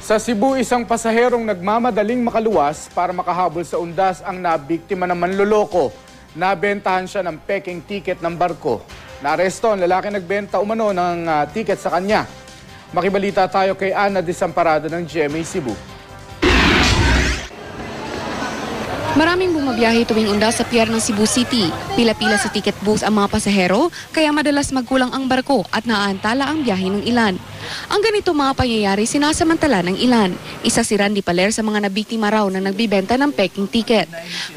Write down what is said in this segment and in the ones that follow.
Sa Cebu, isang pasaherong nagmamadaling makaluwas para makahabol sa undas ang nabiktima ng manloloko. Nabentahan siya ng peking ticket ng barko. Naaresto ang lalaki nagbenta umano ng ticket sa kanya. Makibalita tayo kay Ana Desamparado ng GMA Cebu. Maraming bumabiyahe tuwing undas sa pier ng Cebu City. Pila-pila sa ticket booth ang mga pasahero, kaya madalas magkulang ang barko at naaantala ang biyahe ng ilan. Ang ganito mga pangyayari sinasamantala ng ilan. Isa si Randy Paler sa mga nabiktima raw na nagbibenta ng peking ticket.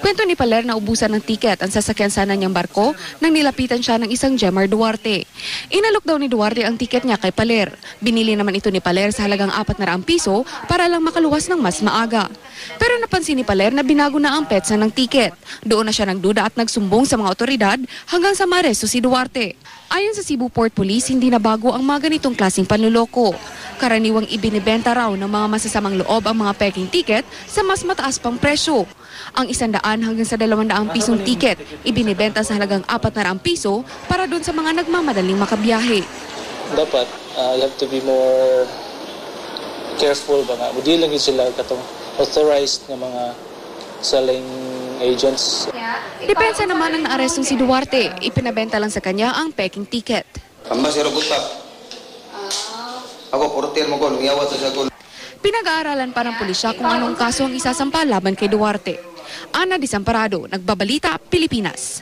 Kwento ni Paler na ubusan ng ticket ang sasakyan sana niyang barko nang nilapitan siya ng isang Jemar Duarte. Inalok daw ni Duarte ang ticket niya kay Paler. Binili naman ito ni Paler sa halagang 400 piso para lang makaluwas ng mas maaga. Pero napansin ni Paler na binago na ang petsa ng ticket. Doon na siya nagduda at nagsumbong sa mga otoridad hanggang sa maaresto si Duarte. Ayon sa Cebu Port Police, hindi na bago ang mga ganitong klaseng panluloko. Karaniwang ibinibenta raw ng mga masasamang loob ang mga peking ticket sa mas mataas pang presyo. Ang 100 hanggang sa 200 pisong ticket, ibinibenta sa halagang 400 piso para doon sa mga nagmamadaling makabiyahe. Dapat, you have to be more careful ba nga. Hindi lang sila katong authorized na mga selling agents. Depensa naman ang naarestong si Duarte. Ipinabenta lang sa kanya ang peking ticket. Pinag-aaralan pa ng pulisya kung anong kaso ang isasampa laban kay Duarte. Ana Desamparado, Nagbabalita, Pilipinas.